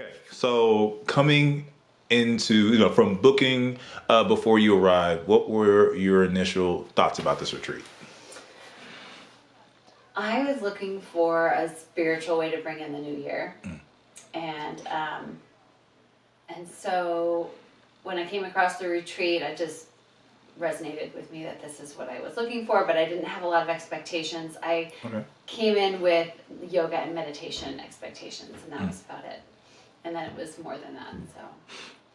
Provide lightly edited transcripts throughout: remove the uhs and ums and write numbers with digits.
Okay, so coming into, from booking before you arrived, what were your initial thoughts about this retreat? I was looking for a spiritual way to bring in the new year, and so when I came across the retreat, I just resonated with me that this is what I was looking for. But I didn't have a lot of expectations. I Okay. came in with yoga and meditation expectations, and that was about it. And then it was more than that. So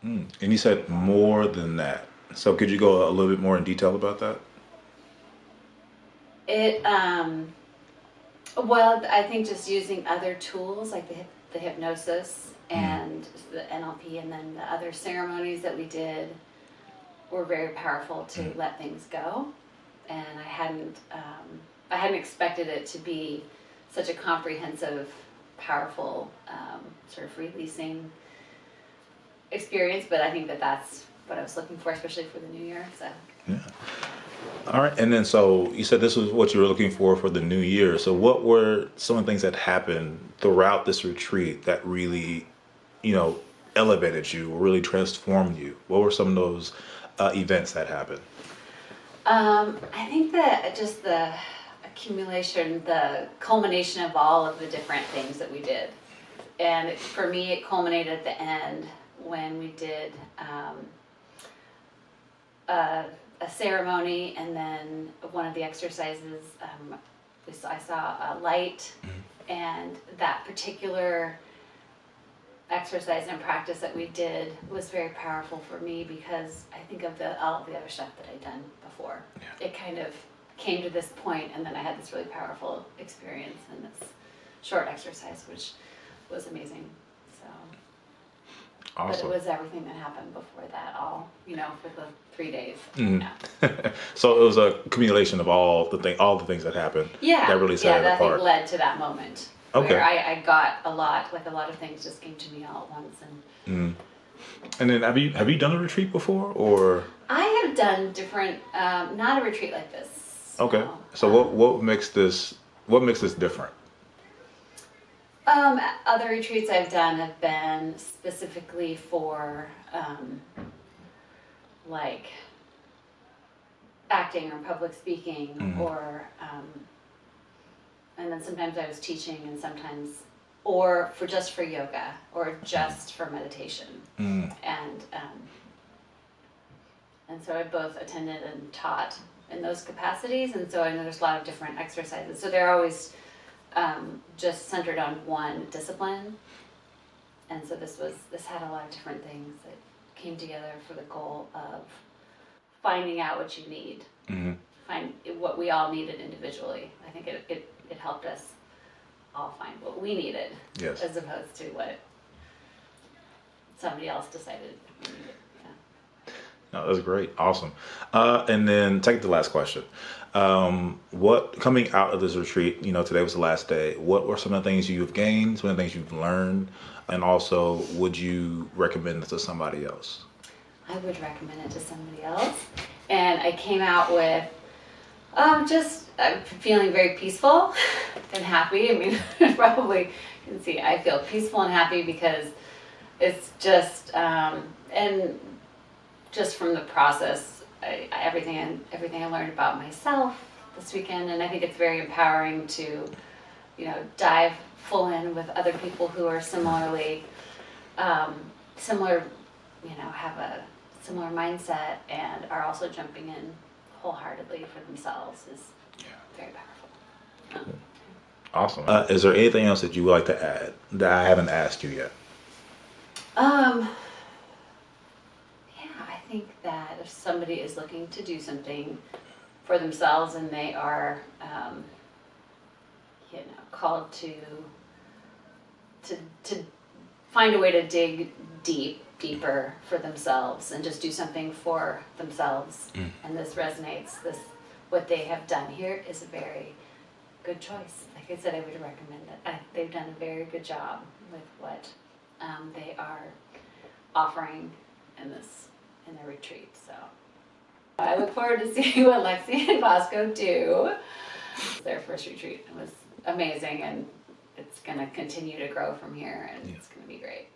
And you said more than that. So could you go a little bit more in detail about that? it well, I think just using other tools like the hypnosis and the NLP, and then the other ceremonies that we did were very powerful to let things go. And I hadn't expected it to be such a comprehensive, powerful, sort of releasing experience. But I think that that's what I was looking for, especially for the new year. So Yeah. All right. And then so you said this was what you were looking for the new year. So what were some of the things that happened throughout this retreat that really, elevated you or really transformed you? What were some of those events that happened? I think that just the accumulation, the culmination of all of the different things that we did. And for me, it culminated at the end when we did a ceremony, and then one of the exercises, I saw a light, and that particular exercise and practice that we did was very powerful for me because I think of all of the other stuff that I'd done before. Yeah. It kind of came to this point, and then I had this really powerful experience in this short exercise, which was amazing. So, Awesome. but it was everything that happened before that, all for the 3 days. Mhm. Yeah. So it was a accumulation of all the things that happened Yeah, that really set it that I think apart. led to that moment Okay. where I got a lot of things just came to me all at once. And And then have you done a retreat before or? I have done different, not a retreat like this. Okay. No. So what makes this different? Other retreats I've done have been specifically for like acting or public speaking, or and then sometimes I was teaching, and sometimes or for yoga or just for meditation, and so I both attended and taught in those capacities, and so I know there's a lot of different exercises. So they're always just centered on one discipline, and so this had a lot of different things that came together for the goal of finding out what you need, find what we all needed individually. I think it helped us all find what we needed, Yes. as opposed to what somebody else decided we needed. No, that's great. Awesome. And then take the last question. What coming out of this retreat, today was the last day. What were some of the things you've gained, some of the things you've learned, and also would you recommend it to somebody else? I would recommend it to somebody else. And I came out with just feeling very peaceful and happy. I mean, probably you can see I feel peaceful and happy because it's just, and just from the process, everything I learned about myself this weekend, and I think it's very empowering to, dive full in with other people who are similar, have a similar mindset and are also jumping in wholeheartedly for themselves is very powerful. Awesome. Is there anything else that you would like to add that I haven't asked you yet? Yeah, I think that if somebody is looking to do something for themselves and they are, called to find a way to dig deeper for themselves and just do something for themselves, and this resonates, what they have done here is a very good choice. Like I said, I would recommend it. They've done a very good job with what they are offering in their retreat. So I look forward to seeing what Lexi and Bosco do. Their first retreat was amazing, and it's going to continue to grow from here, and it's going to be great.